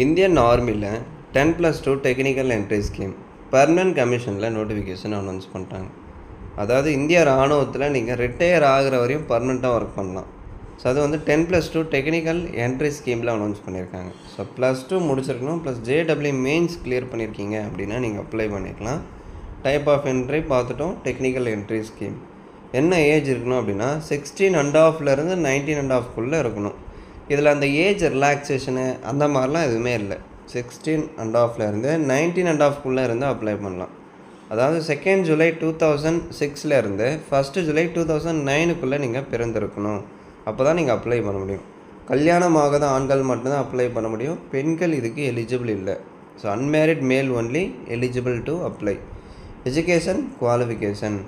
Indian ஆர்மியில் 10+2 technical entry scheme permanent கமிஷனில் notification announce பண்ணிட்டாங்க. அதாவது இந்திய இராணுவத்தில் நீங்கள் ரிட்டையர் ஆகிற வரையும் பர்மனெண்ட்டாக ஒர்க் பண்ணலாம். ஸோ அது வந்து 10+2 டெக்னிக்கல் என்ட்ரி ஸ்கீமில் அனௌன்ஸ் பண்ணியிருக்காங்க. ஸோ +2 முடிச்சிருக்கணும், ப்ளஸ் JEE மெயின்ஸ் கிளியர் பண்ணியிருக்கீங்க அப்படின்னா நீங்கள் அப்ளை பண்ணிக்கலாம். டைப் ஆஃப் என்ட்ரி பார்த்துட்டோம். டெக்னிக்கல் என்ட்ரி ஸ்கீம் என்ன ஏஜ் இருக்கணும் அப்படின்னா 16.5லேருந்து 19.5க்குள்ளே இருக்கணும். இதில் அந்த ஏஜ் ரிலாக்ஸேஷனு அந்த மாதிரிலாம் எதுவுமே இல்லை. 16.5லேருந்து 19.5க்குள்ளே இருந்து அப்ளை பண்ணலாம். அதாவது 2 ஜூலை 2006லேருந்து 1 ஜூலை 2009க்குள்ளே நீங்கள் பிறந்திருக்கணும். அப்போ தான் நீங்கள் அப்ளை பண்ண முடியும். கல்யாணம் ஆகாத ஆண்கள் மட்டும்தான் அப்ளை பண்ண முடியும். பெண்கள் இதுக்கு எலிஜிபிள் இல்லை. ஸோ அன்மேரிட் மேல் only eligible to apply. Education qualification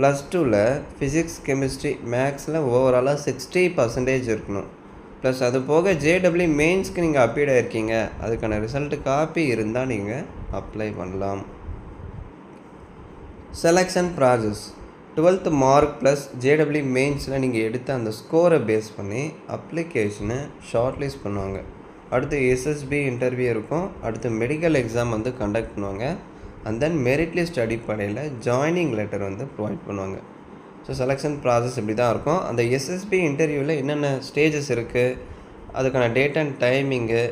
+2ல் ஃபிசிக்ஸ் கெமிஸ்ட்ரி மேக்ஸில் ஓவராலாக 60% இருக்கணும். ப்ளஸ் அது போக JEE மெயின்ஸ்க்கு நீங்கள் அப்பீட் ஆகிருக்கீங்க, அதுக்கான ரிசல்ட்டு காப்பி இருந்தால் நீங்கள் அப்ளை பண்ணலாம். Selection process 12th mark plus JEE மெயின்ஸில் நீங்கள் எடுத்த அந்த ஸ்கோரை பேஸ் பண்ணி அப்ளிகேஷனை ஷார்ட் லிஸ்ட் பண்ணுவாங்க. அடுத்து SSB இன்டர்வியூ இருக்கும். அடுத்து மெடிக்கல் எக்ஸாம் வந்து கண்டக்ட் பண்ணுவாங்க. அண்ட் தென் மெரிட் லிஸ்ட் அடிப்படையில் ஜாயினிங் லெட்டர் வந்து ப்ரொவைட் பண்ணுவாங்க. ஸோ செலெக்ஷன் ப்ராசஸ் இப்படி தான் இருக்கும். அந்த SSB இன்டர்வியூவில் என்னென்ன ஸ்டேஜஸ் இருக்குது, அதுக்கான டேட் அண்ட் டைமிங்கு,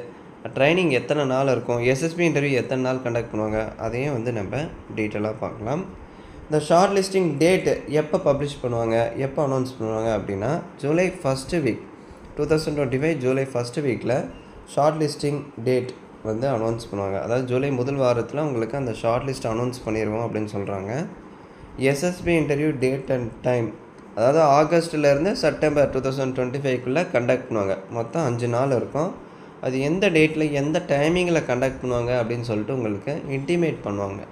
ட்ரைனிங் எத்தனை நாள் இருக்கும், SSB இன்டர்வியூ எத்தனை நாள் கண்டக்ட் பண்ணுவாங்க, அதையும் வந்து நம்ம டீட்டெயிலாக பார்க்கலாம். இந்த ஷார்ட் லிஸ்டிங் டேட்டு எப்போ பப்ளிஷ் பண்ணுவாங்க, எப்போ அனௌன்ஸ் பண்ணுவாங்க அப்படின்னா July 1st week 2025 July 1st வீக்கில் ஷார்ட் லிஸ்டிங் டேட் வந்து அனௌன்ஸ் பண்ணுவாங்க. அதாவது ஜூலை முதல் வாரத்தில் உங்களுக்கு அந்த ஷார்ட் லிஸ்ட் அனௌன்ஸ் பண்ணிடுவோம் அப்படின்னு சொல்கிறாங்க. SSB interview date and time அதாவது ஆகஸ்ட்லேருந்து செப்டம்பர் 2025க்குள்ளே கண்டக்ட் பண்ணுவாங்க. மொத்தம் 5 நாள் இருக்கும். அது எந்த டேட்டில் எந்த டைமிங்கில் கண்டக்ட் பண்ணுவாங்க அப்படின்னு சொல்லிட்டு உங்களுக்கு இன்டிமேட் பண்ணுவாங்க.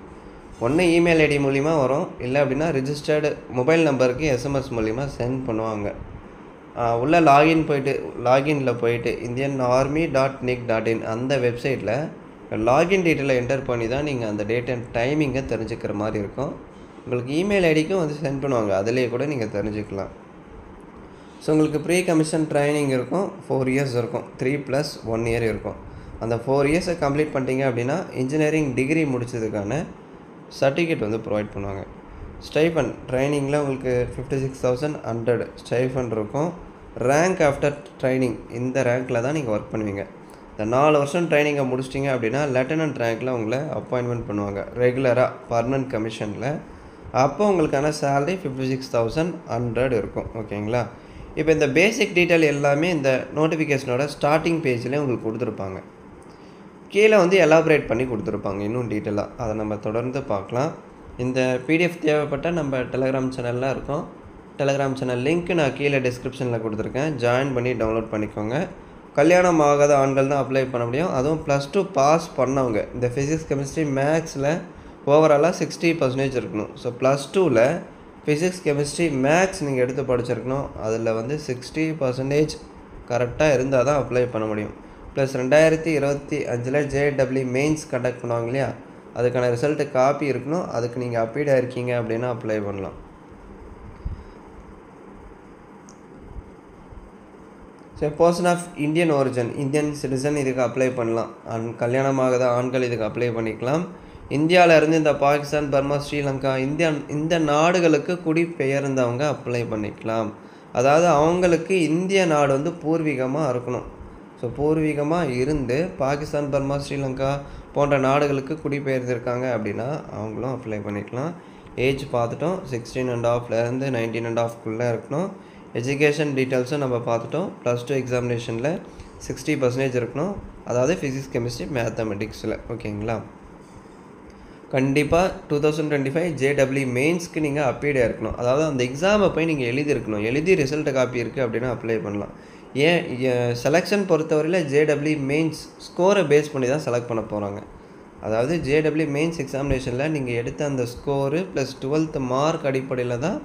ஒன்று இமெயில் ஐடி மூலிமா வரும், இல்லை அப்படின்னா ரிஜிஸ்டர்டு மொபைல் நம்பருக்கு SMS மூலிமா சென்ட் பண்ணுவாங்க. உள்ள லாகினில் போயிட்டு indianarmy.nic.in அந்த வெப்சைட்டில் லாகின் டீட்டெயிலை என்டர் பண்ணி தான் நீங்கள் அந்த டேட் அண்ட் டைமிங்கை தெரிஞ்சுக்கிற மாதிரி இருக்கும். உங்களுக்கு இமெயில் ஐடிக்கும் வந்து சென்ட் பண்ணுவாங்க, அதிலே கூட நீங்கள் தெரிஞ்சுக்கலாம். ஸோ உங்களுக்கு ப்ரீ கமிஷன் ட்ரைனிங் இருக்கும். 4 இயர்ஸ் இருக்கும். 3+1 இயர் இருக்கும். அந்த 4 இயர்ஸை கம்ப்ளீட் பண்ணிட்டீங்க அப்படின்னா இன்ஜினியரிங் டிகிரி முடித்ததுக்கான சர்டிஃபிகேட் வந்து ப்ரொவைட் பண்ணுவாங்க. ஸ்டைஃபண்ட் ட்ரைனிங்கில் உங்களுக்கு 56,100 ஸ்டைஃபண்ட் இருக்கும். ரேங்க் ஆஃப்டர் ட்ரைனிங் இந்த ரேங்க்கில் தான் நீங்கள் ஒர்க் பண்ணுவீங்க. இந்த 4 வருஷம் ட்ரைனிங்கை முடிச்சிட்டிங்க அப்படின்னா லெஃப்டினன்ட் ரேங்க்கில் உங்களை அப்பாயின்மெண்ட் பண்ணுவாங்க ரெகுலராக பர்மனன்ட் கமிஷனில். அப்போ உங்களுக்கான சேலரி 56,100 இருக்கும். ஓகேங்களா? இப்போ இந்த பேசிக் டீட்டெயில் எல்லாமே இந்த நோட்டிஃபிகேஷனோட ஸ்டார்டிங் பேஜ்லேயே உங்களுக்கு கொடுத்துருப்பாங்க. கீழே வந்து எலாபரேட் பண்ணி கொடுத்துருப்பாங்க இன்னும் டீட்டெயிலாக. அதை நம்ம தொடர்ந்து பார்க்கலாம். இந்த PDF தேவைப்பட்டால் நம்ம டெலகிராம் சேனலில் இருக்கோம். டெலகிராம் சேனல் லிங்க் நான் கீழே டிஸ்கிரிப்ஷனில் கொடுத்துருக்கேன். ஜாயின் பண்ணி டவுன்லோட் பண்ணிக்கோங்க. கல்யாணம் ஆகாத ஆண்கள் தான் அப்ளை பண்ண முடியும். அதுவும் +2 பாஸ் பண்ணவங்க. இந்த ஃபிசிக்ஸ் கெமிஸ்ட்ரி மேக்ஸில் ஓவராலாக 60% இருக்கணும். ஸோ +2ல் ஃபிசிக்ஸ் கெமிஸ்ட்ரி மேக்ஸ் நீங்கள் எடுத்து படிச்சிருக்கணும். அதில் வந்து 60% கரெக்டாக இருந்தால் தான் அப்ளை பண்ண முடியும். ப்ளஸ் 2025 JEE மெயின்ஸ் கண்டக்ட் பண்ணுவாங்க இல்லையா, அதுக்கான ரிசல்ட்டு காப்பி இருக்கணும். அதுக்கு நீங்கள் அப்பீட் ஆகிருக்கீங்க அப்படின்னா அப்ளை பண்ணலாம். So person of Indian origin Indian citizen இதுக்கு அப்ளை பண்ணலாம். கல்யாணம் ஆகாத ஆண்கள் இதுக்கு அப்ளை பண்ணிக்கலாம். இந்தியாவிலேருந்து இந்த பாகிஸ்தான், பர்மா, ஸ்ரீலங்கா இந்த நாடுகளுக்கு குடிபெயர்ந்தவங்க அப்ளை பண்ணிக்கலாம். அதாவது அவங்களுக்கு இந்திய நாடு வந்து பூர்வீகமாக இருக்கணும். ஸோ பூர்வீகமாக இருந்து பாகிஸ்தான், பர்மா, ஸ்ரீலங்கா போன்ற நாடுகளுக்கு குடிபெயர்ந்திருக்காங்க அப்படின்னா அவங்களும் அப்ளை பண்ணிக்கலாம். ஏஜ் பார்த்துட்டோம். 16.5லேருந்து 19.5க்குள்ளே இருக்கணும். எஜுகேஷன் டீட்டெயில்ஸும் நம்ம பார்த்துட்டோம். +2 எக்ஸாமினேஷனில் 60% இருக்கணும். அதாவது ஃபிசிக்ஸ் கெமிஸ்ட்ரி மேத்தமெட்டிக்ஸில். ஓகேங்களா? கண்டிப்பாக 2025 JEE மெயின்ஸ்க்கு நீங்கள் அப்பீடாக இருக்கணும். அதாவது அந்த எக்ஸாமை போய் நீங்கள் எழுதியிருக்கணும். எழுதி ரிசல்ட்டு காப்பி இருக்குது அப்படின்னா அப்ளை பண்ணலாம். ஏன் செலெக்ஷன் பொறுத்தவரையில் JEE மெயின்ஸ் ஸ்கோரை பேஸ் பண்ணி தான் செலக்ட் பண்ண போகிறாங்க. அதாவது JEE மெயின்ஸ் எக்ஸாமினேஷனில் நீங்கள் எடுத்த அந்த ஸ்கோரு ப்ளஸ் 12th மார்க் அடிப்படையில் தான்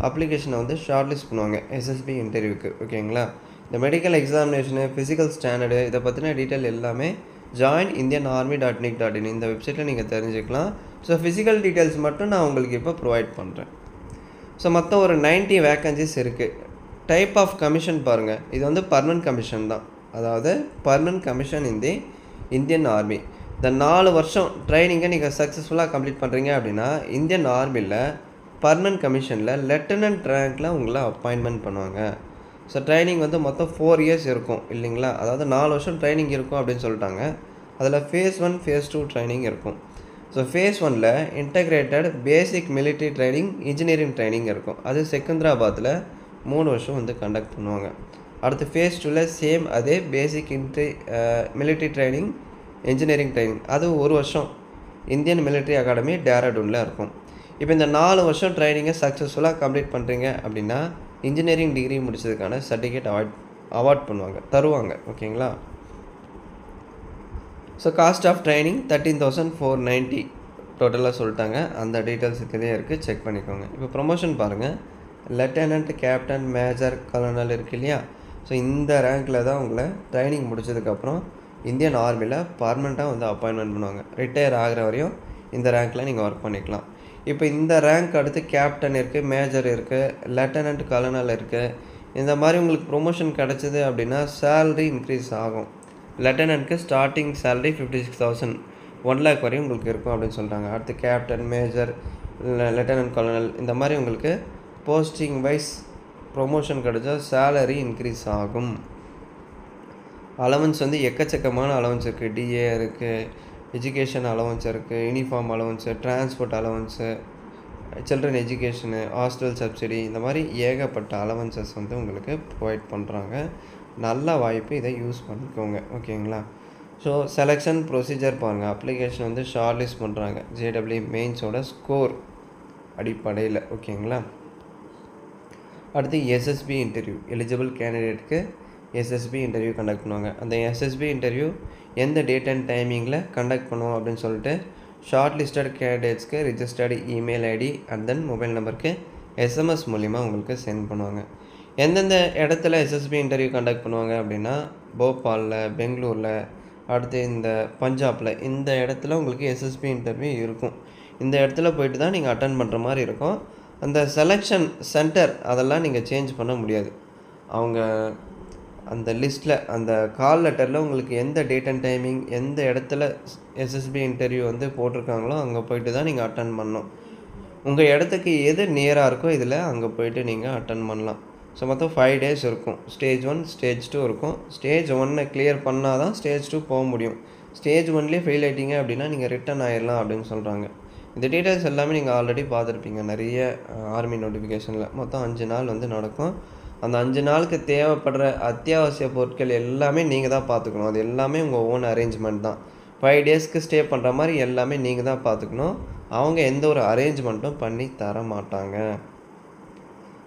அப்ளிகேஷனை வந்து ஷார்ட் லிஸ்ட் பண்ணுவாங்க SSB இன்டர்வியூக்கு. ஓகேங்களா? இந்த மெடிக்கல் எக்ஸாமினேஷனு, ஃபிசிக்கல் ஸ்டாண்டர்டு இதை பற்றின டீட்டெயில் எல்லாமே ஜாயின் indianarmy.nic.in இந்த வெப்சைட்டில் நீங்கள் தெரிஞ்சுக்கலாம். ஸோ ஃபிசிக்கல் டீட்டெயில்ஸ் மட்டும் நான் உங்களுக்கு இப்போ ப்ரொவைட் பண்ணுறேன். ஸோ மொத்தம் ஒரு 90 வேக்கன்சிஸ் இருக்குது. டைப் ஆஃப் கமிஷன் பாருங்கள். இது வந்து பர்மனன்ட் கமிஷன் தான். அதாவது பர்மனன்ட் கமிஷன் இன் தி இந்தியன் ஆர்மி. இந்த 4 வருஷம் ட்ரைனிங்கை நீங்கள் சக்ஸஸ்ஃபுல்லாக கம்ப்ளீட் பண்ணுறீங்க அப்படின்னா இந்தியன் ஆர்மியில் பர்மனன்ட் கமிஷனில் லெஃப்டினன்ட் ரேங்க்கில் உங்களை அப்பாயின்மெண்ட் பண்ணுவாங்க. ஸோ ட்ரைனிங் வந்து மொத்தம் 4 இயர்ஸ் இருக்கும் இல்லைங்களா? அதாவது 4 வருஷம் ட்ரைனிங் இருக்கும் அப்படின்னு சொல்லிட்டாங்க. அதில் ஃபேஸ் 1 ஃபேஸ் 2 ட்ரைனிங் இருக்கும். ஸோ ஃபேஸ் 1ல் இன்டகிரேட்டட் பேசிக் மிலிட்ரி ட்ரைனிங் இன்ஜினியரிங் ட்ரைனிங் இருக்கும். அது செகந்திராபாத்தில் 3 வருஷம் வந்து கண்டக்ட் பண்ணுவாங்க. அடுத்து ஃபேஸ் 2ல் சேம் அதே பேசிக் மிலிட்ரி ட்ரைனிங் இன்ஜினியரிங் ட்ரைனிங் அது 1 வருஷம் இந்தியன் மிலிட்ரி அகாடமி டேராடூனில் இருக்கும். இப்போ இந்த 4 வருஷம் ட்ரைனிங்கை சக்ஸஸ்ஃபுல்லாக கம்ப்ளீட் பண்ணுறீங்க அப்படின்னா இன்ஜினியரிங் டிகிரி முடிச்சதுக்கான சர்டிஃபிகேட் அவார்ட் பண்ணுவாங்க, தருவாங்க. ஓகேங்களா? ஸோ காஸ்ட் ஆஃப் ட்ரைனிங் 13,490 டோட்டலாக சொல்லிட்டாங்க. அந்த டீட்டெயில்ஸ் இதே இருக்குது, செக் பண்ணிக்கோங்க. இப்போ ப்ரொமோஷன் பாருங்கள். லெஃப்டினன்ட், கேப்டன், மேஜர், கலர்னல் இருக்குது இல்லையா? ஸோ இந்த ரேங்க்கில் தான் உங்களை ட்ரைனிங் முடிச்சதுக்கப்புறம் இந்தியன் ஆர்மியில் பர்மனெண்ட்டாக வந்து அப்பாயின்மெண்ட் பண்ணுவாங்க. ரிட்டையர் ஆகிற வரையும் இந்த ரேங்க்கில் நீங்கள் ஒர்க் பண்ணிக்கலாம். இப்போ இந்த ரேங்க் அடுத்து கேப்டன் இருக்குது, மேஜர் இருக்குது, லெஃப்டினன்ட், கலர்னல் இருக்குது. இந்த மாதிரி உங்களுக்கு ப்ரொமோஷன் கிடச்சிது அப்படின்னா சேலரி இன்க்ரீஸ் ஆகும். லெஃப்டினன்ட்க்கு ஸ்டார்டிங் சேலரி 56,000 1 lakh வரையும் உங்களுக்கு இருக்கும் அப்படின்னு சொல்கிறாங்க. அடுத்து கேப்டன், மேஜர், லெஃப்டினன்ட், கலர்னல் இந்த மாதிரி உங்களுக்கு போஸ்டிங் வைஸ் ப்ரொமோஷன் கிடச்சா சேலரி இன்க்ரீஸ் ஆகும். அலவன்ஸ் வந்து எக்கச்சக்கமான அலவன்ஸ் இருக்குது. டிஏ இருக்குது, எஜுகேஷன் அலவன்ஸ் இருக்குது, uniform allowance, transport allowance, children education, hostel subsidy இந்த மாதிரி ஏகப்பட்ட அலவன்சஸ் வந்து உங்களுக்கு ப்ரொவைட் பண்ணுறாங்க. நல்ல வாய்ப்பு, இதை யூஸ் பண்ணிக்கோங்க. ஓகேங்களா? ஸோ செலெக்ஷன் ப்ரொசீஜர் பாருங்கள். அப்ளிகேஷன் வந்து ஷார்ட் லிஸ்ட் பண்ணுறாங்க ஜேடபிள்யூ மெயின்ஸோட ஸ்கோர் அடிப்படையில். ஓகேங்களா? அடுத்து எஸ்எஸ்பி இன்டர்வியூ. எலிஜிபிள் கேண்டிடேட்டுக்கு எஸ்எஸ்பி இன்டர்வியூ கண்டக்ட் பண்ணுவாங்க. அந்த எஸ்எஸ்பி இன்டர்வியூ எந்த டேட் அண்ட் டைமிங்கில் கண்டக்ட் பண்ணுவோம் அப்படின்னு சொல்லிட்டு ஷார்ட் லிஸ்டட் கேண்டிடேட்ஸ்க்கு registered email ID and then mobile நம்பருக்கு எஸ்எம்எஸ் மூலிமா உங்களுக்கு சென்ட் பண்ணுவாங்க. எந்தெந்த இடத்துல எஸ்எஸ்பி இன்டர்வியூ கண்டக்ட் பண்ணுவாங்க அப்படின்னா போபாலில், பெங்களூரில், அடுத்து இந்த பஞ்சாபில் இந்த இடத்துல உங்களுக்கு எஸ்எஸ்பி இன்டர்வியூ இருக்கும். இந்த இடத்துல போயிட்டு தான் நீங்கள் அட்டன் பண்ணுற மாதிரி இருக்கும். அந்த செலெக்ஷன் சென்டர் அதெல்லாம் நீங்கள் சேஞ்ச் பண்ண முடியாது. அவங்க அந்த லிஸ்ட்டில் அந்த கால் லெட்டரில் உங்களுக்கு எந்த டேட் அண்ட் டைமிங் எந்த இடத்துல எஸ்எஸ்பி இன்டர்வியூ வந்து போட்டிருக்காங்களோ அங்கே போயிட்டு தான் நீங்கள் அட்டன் பண்ணணும். உங்கள் இடத்துக்கு எது நியராக இருக்கோ இதில் அங்கே போயிட்டு நீங்கள் அட்டன் பண்ணலாம். ஸோ மொத்தம் 5 days இருக்கும். ஸ்டேஜ் 1 ஸ்டேஜ் 2 இருக்கும். ஸ்டேஜ் 1 கிளியர் பண்ணால் தான் ஸ்டேஜ் 2 போக முடியும். ஸ்டேஜ் 1லேயே ஃபெயில் ஆகிட்டீங்க அப்படின்னா நீங்கள் ரிட்டன் ஆகிடலாம் அப்படின்னு சொல்கிறாங்க. இந்த டீட்டெயில்ஸ் எல்லாமே நீங்கள் ஆல்ரெடி பார்த்துருப்பீங்க நிறைய ஆர்மி நோட்டிஃபிகேஷனில். மொத்தம் 5 நாள் வந்து நடக்கும். அந்த 5 நாளுக்கு தேவைப்படுற அத்தியாவசிய பொருட்கள் எல்லாமே நீங்கள் தான் பார்த்துக்கணும். அது எல்லாமே உங்கள் ஓன் அரேஞ்ச்மெண்ட் தான். 5 daysக்கு ஸ்டே பண்ணுற மாதிரி எல்லாமே நீங்கள் தான் பார்த்துக்கணும். அவங்க எந்த ஒரு அரேஞ்ச்மெண்ட்டும் பண்ணி தர மாட்டாங்க.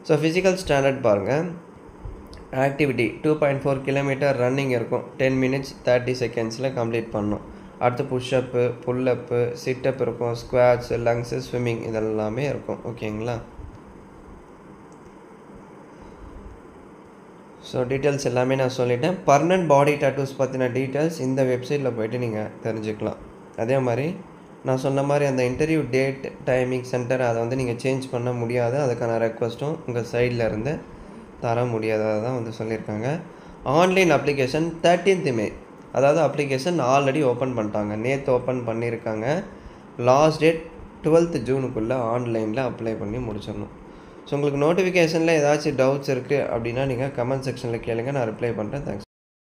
ஸோ ஃபிசிக்கல் ஸ்டாண்டர்ட் பாருங்கள். ஆக்டிவிட்டி 2.4 கிலோமீட்டர் ரன்னிங் இருக்கும். 10 minutes 30 seconds கம்ப்ளீட் பண்ணணும். அடுத்து புஷ்அப்பு, புல்லப்பு, சிட்டப் இருக்கும், ஸ்குவாட்ஸ், லங்ஸு, ஸ்விம்மிங் இதெல்லாமே இருக்கும். ஓகேங்களா? ஸோ டீட்டெயில்ஸ் எல்லாமே நான் சொல்லிட்டேன். பர்மனன்ட் பாடி டாட்டூஸ் பற்றின டீட்டெயில்ஸ் இந்த வெப்சைட்டில் போய்ட்டு நீங்கள் தெரிஞ்சுக்கலாம். அதே மாதிரி நான் சொன்ன மாதிரி அந்த இன்டர்வியூ டேட், டைமிங், சென்டர் அதை வந்து நீங்கள் சேஞ்ச் பண்ண முடியாது. அதுக்கான ரெக்வஸ்ட்டும் உங்கள் சைடில் இருந்து தர முடியாததாக தான் வந்து சொல்லியிருக்காங்க. ஆன்லைன் அப்ளிகேஷன் 13th May, அதாவது அப்ளிகேஷன் ஆல்ரெடி ஓப்பன் பண்ணிட்டாங்க. நேற்று ஓப்பன் பண்ணியிருக்காங்க. லாஸ்ட் டேட் 12th June ஆன்லைனில் அப்ளை பண்ணி முடிச்சிடணும். ஸோ உங்களுக்கு நோட்டிஃபிகேஷனில் ஏதாச்சும் டவுட்ஸ் இருக்குது அப்படின்னா நீங்கள் கமெண்ட் செக்ஷனில் கேளுங்க, நான் ரிப்ளை பண்ணுறேன். தேங்க்ஸ்.